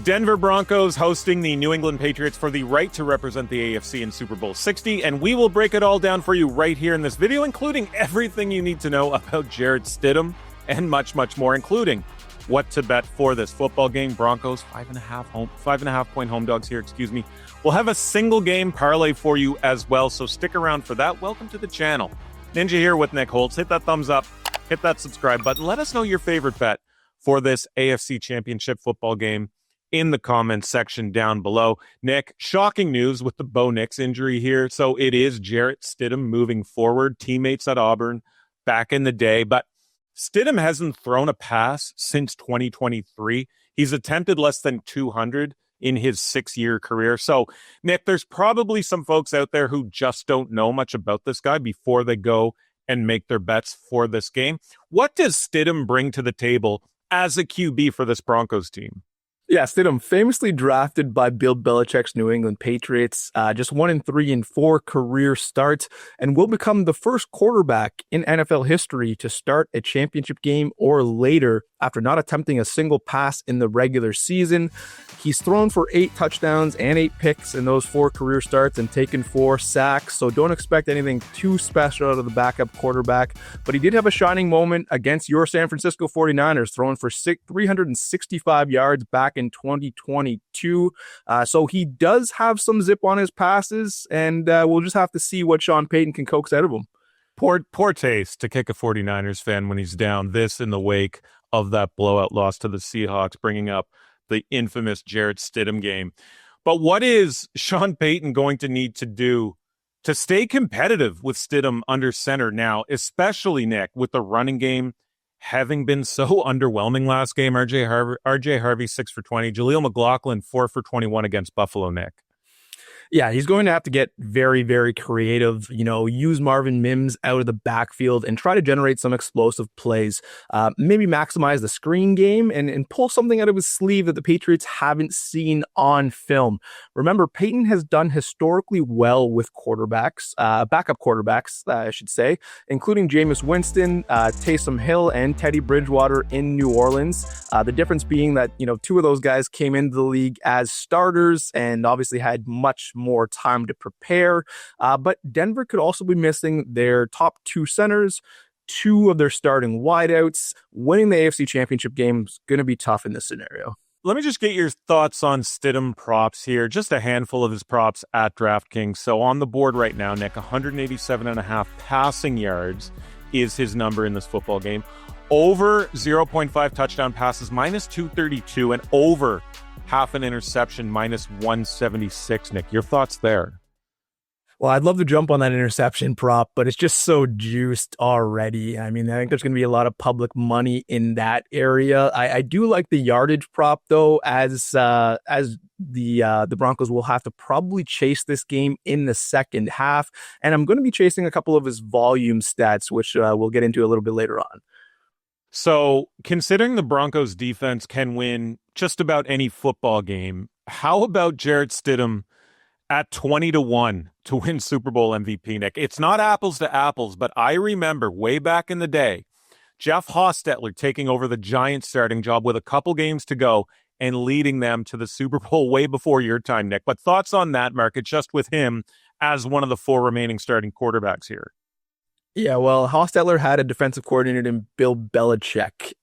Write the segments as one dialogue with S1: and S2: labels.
S1: Denver Broncos hosting the New England Patriots for the right to represent the AFC in Super Bowl 60, and we will break it all down for you right here in this video, including everything you need to know about Jarrett Stidham and much, much more, including what to bet for this football game. Broncos 5.5 point home dogs here, We'll have a single game parlay for you as well, so stick around for that. Welcome to the channel. Ninja here with Nick Holz. Hit that thumbs up, hit that subscribe button. Let us know your favorite bet for this AFC Championship football game in the comments section down below. Nick, shocking news with the Bo Nix injury here. So it is Jarrett Stidham moving forward, teammates at Auburn back in the day. But Stidham hasn't thrown a pass since 2023. He's attempted less than 200 in his 6-year career. So, Nick, there's probably some folks out there who just don't know much about this guy before they go and make their bets for this game. What does Stidham bring to the table as a QB for this Broncos team?
S2: Yeah, Stidham, famously drafted by Bill Belichick's New England Patriots, just 1-3 in 4 career starts, and will become the first quarterback in NFL history to start a championship game or later after not attempting a single pass in the regular season. He's thrown for 8 touchdowns and 8 picks in those 4 career starts and taken 4 sacks, so don't expect anything too special out of the backup quarterback. But he did have a shining moment against your San Francisco 49ers, throwing for 365 yards back in 2022. So he does have some zip on his passes, and we'll just have to see what Sean Payton can coax out of him.
S1: Poor taste to kick a 49ers fan when he's down, this in the wake of that blowout loss to the Seahawks, bringing up the infamous Jarrett Stidham game. But what is Sean Payton going to need to do to stay competitive with Stidham under center now, especially, Nick, with the running game having been so underwhelming last game? RJ Harvey 6 for 20, Jaleel McLaughlin 4 for 21 against Buffalo, Nick.
S2: Yeah, he's going to have to get very, very creative, use Marvin Mims out of the backfield and try to generate some explosive plays. Maybe maximize the screen game and pull something out of his sleeve that the Patriots haven't seen on film. Remember, Payton has done historically well with quarterbacks, backup quarterbacks, I should say, including Jameis Winston, Taysom Hill, and Teddy Bridgewater in New Orleans. The difference being that, 2 of those guys came into the league as starters and obviously had much more time to prepare. But Denver could also be missing their top 2 centers, 2 of their starting wideouts. Winning the AFC Championship game is going to be tough in this scenario.
S1: Let me just get your thoughts on Stidham props here. Just a handful of his props at DraftKings. So on the board right now, Nick, 187.5 passing yards is his number in this football game. Over 0.5 touchdown passes, minus 232, and over half an interception, minus 176. Nick, your thoughts there?
S2: Well, I'd love to jump on that interception prop, but it's just so juiced already. I mean, I think there's going to be a lot of public money in that area. I do like the yardage prop, though, as the Broncos will have to probably chase this game in the second half. And I'm going to be chasing a couple of his volume stats, which we'll get into a little bit later on.
S1: So, considering the Broncos defense can win just about any football game, how about Jarrett Stidham at 20-1 to win Super Bowl MVP, Nick? It's not apples to apples, but I remember way back in the day, Jeff Hostetler taking over the Giants starting job with a couple games to go and leading them to the Super Bowl way before your time, Nick. But thoughts on that market, just with him as one of the 4 remaining starting quarterbacks here?
S2: Yeah, well, Hostetler had a defensive coordinator named Bill Belichick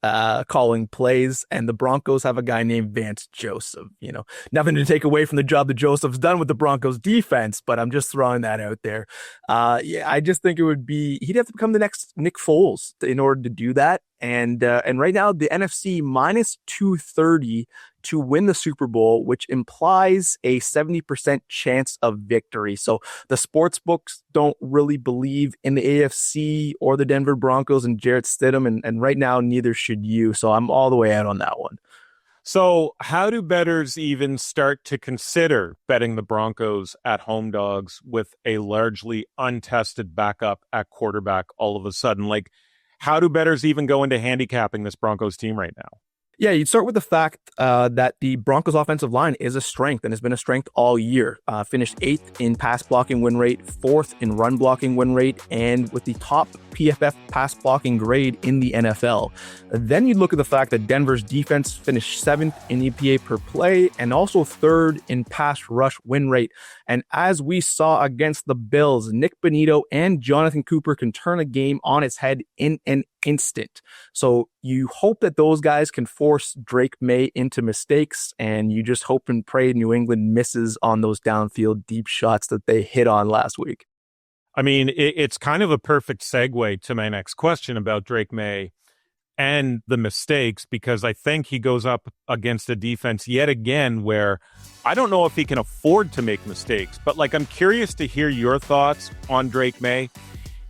S2: calling plays, and the Broncos have a guy named Vance Joseph. Nothing to take away from the job that Joseph's done with the Broncos defense, but I'm just throwing that out there. I just think he'd have to become the next Nick Foles in order to do that. And right now, the NFC minus 230 to win the Super Bowl, which implies a 70% chance of victory. So the sports books don't really believe in the AFC or the Denver Broncos and Jarrett Stidham, and right now, neither should you. So I'm all the way out on that one.
S1: So how do bettors even start to consider betting the Broncos at home dogs with a largely untested backup at quarterback all of a sudden? Like, how do bettors even go into handicapping this Broncos team right now?
S2: Yeah, you'd start with the fact that the Broncos offensive line is a strength and has been a strength all year. Finished 8th in pass blocking win rate, 4th in run blocking win rate, and with the top PFF pass blocking grade in the NFL. Then you'd look at the fact that Denver's defense finished 7th in EPA per play and also 3rd in pass rush win rate. And as we saw against the Bills, Nick Bonito and Jonathan Cooper can turn a game on its head in an instant. So you hope that those guys can force Drake Maye into mistakes, and you just hope and pray New England misses on those downfield deep shots that they hit on last week.
S1: I mean, it's kind of a perfect segue to my next question about Drake Maye and the mistakes, because I think he goes up against a defense yet again where I don't know if he can afford to make mistakes, but I'm curious to hear your thoughts on Drake Maye.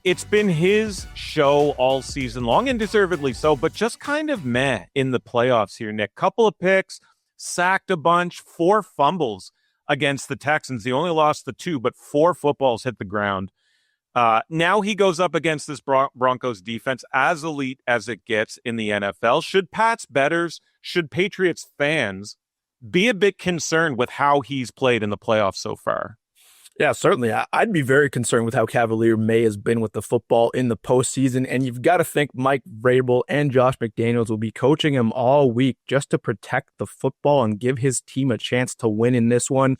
S1: It's been his show all season long, and deservedly so, but just kind of meh in the playoffs here, Nick. Couple of picks, sacked a bunch, 4 fumbles against the Texans. He only lost the 2, but 4 footballs hit the ground. Now he goes up against this Broncos defense, as elite as it gets in the NFL. Should Pats bettors, should Patriots fans be a bit concerned with how he's played in the playoffs so far?
S2: Yeah, certainly. I'd be very concerned with how cavalier Maye has been with the football in the postseason. And you've got to think Mike Vrabel and Josh McDaniels will be coaching him all week just to protect the football and give his team a chance to win in this one.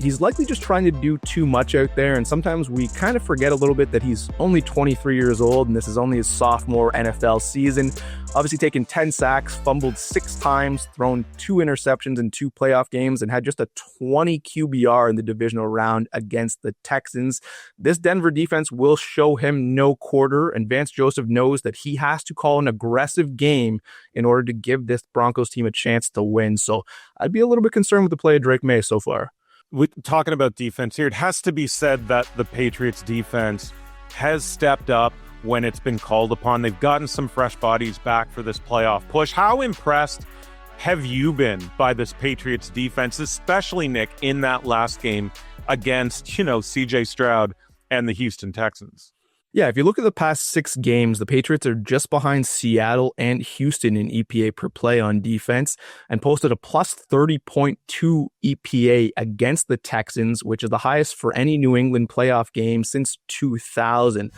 S2: He's likely just trying to do too much out there. And sometimes we kind of forget a little bit that he's only 23 years old and this is only his sophomore NFL season. Obviously taken 10 sacks, fumbled 6 times, thrown 2 interceptions in 2 playoff games, and had just a 20 QBR in the divisional round against the Texans. This Denver defense will show him no quarter, and Vance Joseph knows that he has to call an aggressive game in order to give this Broncos team a chance to win. So I'd be a little bit concerned with the play of Drake Maye so far.
S1: We're talking about defense here. It has to be said that the Patriots defense has stepped up when it's been called upon. They've gotten some fresh bodies back for this playoff push. How impressed have you been by this Patriots defense, especially, Nick, in that last game against, CJ Stroud and the Houston Texans?
S2: Yeah, if you look at the past 6 games, the Patriots are just behind Seattle and Houston in EPA per play on defense and posted a plus 30.2 EPA against the Texans, which is the highest for any New England playoff game since 2000.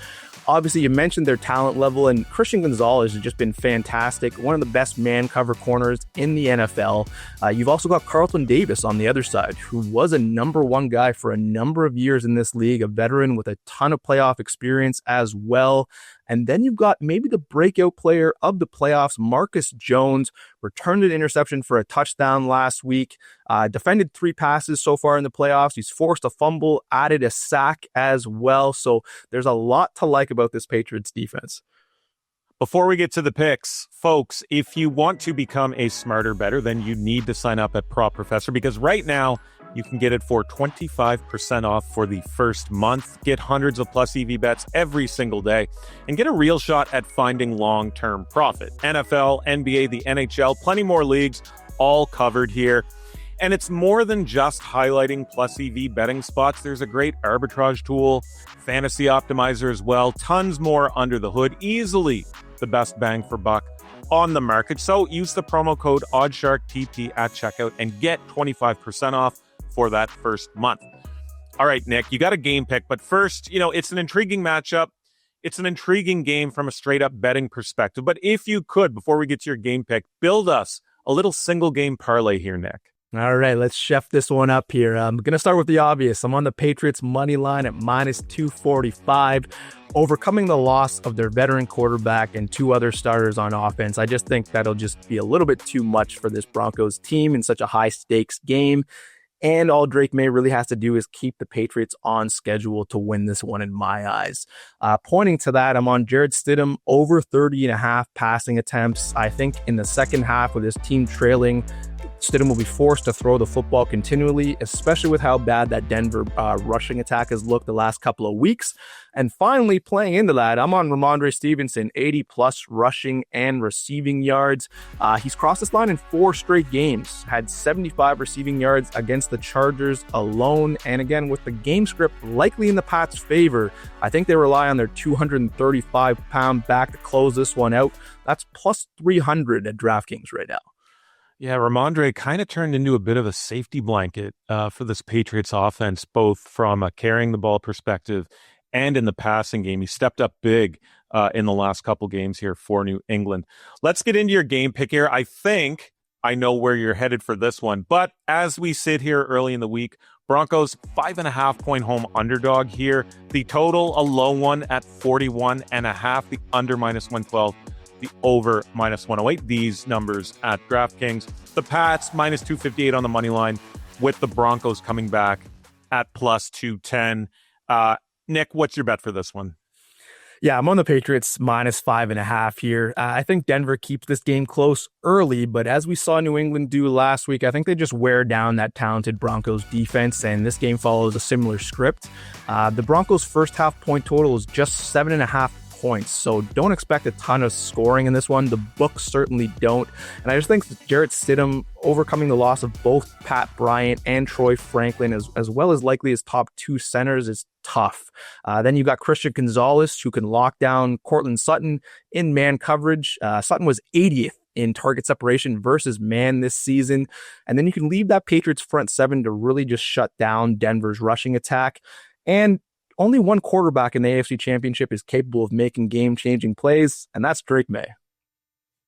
S2: Obviously, you mentioned their talent level, and Christian Gonzalez has just been fantastic. One of the best man cover corners in the NFL. You've also got Carlton Davis on the other side, who was a number 1 guy for a number of years in this league, a veteran with a ton of playoff experience as well. And then you've got maybe the breakout player of the playoffs, Marcus Jones, returned an interception for a touchdown last week, defended 3 passes so far in the playoffs. He's forced a fumble, added a sack as well. So there's a lot to like about this Patriots defense.
S1: Before we get to the picks, folks, if you want to become a smarter bettor, then you need to sign up at Prop Professor, because right now you can get it for 25% off for the first month. Get hundreds of plus EV bets every single day and get a real shot at finding long-term profit. NFL, NBA, the NHL, plenty more leagues, all covered here. And it's more than just highlighting plus EV betting spots. There's a great arbitrage tool, fantasy optimizer as well, tons more under the hood, easily the best bang for buck on the market. So use the promo code OddsSharkTT at checkout and get 25% off for that first month. All right, Nick, you got a game pick, but first, it's an intriguing matchup. It's an intriguing game from a straight up betting perspective. But if you could, before we get to your game pick, build us a little single game parlay here, Nick.
S2: All right, let's chef this one up here. I'm going to start with the obvious. I'm on the Patriots money line at minus 245, overcoming the loss of their veteran quarterback and 2 other starters on offense. I just think that'll just be a little bit too much for this Broncos team in such a high stakes game. And all Drake Maye really has to do is keep the Patriots on schedule to win this one in my eyes. Pointing to that, I'm on Jarrett Stidham over 30.5 passing attempts. I think in the second half with his team trailing Stidham will be forced to throw the football continually, especially with how bad that Denver rushing attack has looked the last couple of weeks. And finally, playing into that, I'm on Ramondre Stevenson, 80-plus rushing and receiving yards. He's crossed this line in 4 straight games, had 75 receiving yards against the Chargers alone. And again, with the game script likely in the Pats' favor, I think they rely on their 235-pound back to close this one out. That's plus 300 at DraftKings right now.
S1: Yeah, Ramondre kind of turned into a bit of a safety blanket for this Patriots offense, both from a carrying the ball perspective and in the passing game. He stepped up big in the last couple games here for New England. Let's get into your game pick here. I think I know where you're headed for this one, but as we sit here early in the week, Broncos 5.5-point home underdog here. The total, a low one at 41.5, the under -112. The over -108. These numbers at DraftKings. The Pats -258 on the money line, with the Broncos coming back at +210. Nick, what's your bet for this one?
S2: Yeah, I'm on the Patriots -5.5 here. I think Denver keeps this game close early, but as we saw New England do last week, I think they just wear down that talented Broncos defense, and this game follows a similar script. The Broncos' first half point total is just 7.5 points, so don't expect a ton of scoring in this one. The books certainly don't, and I just think Jarrett Stidham overcoming the loss of both Pat Bryant and Troy Franklin, as well as likely his top 2 centers, is tough. Then you've got Christian Gonzalez, who can lock down Cortland Sutton in man coverage. Sutton was 80th in target separation versus man this season, and then you can leave that Patriots front 7 to really just shut down Denver's rushing attack. And only one quarterback in the AFC Championship is capable of making game-changing plays, and that's Drake Maye.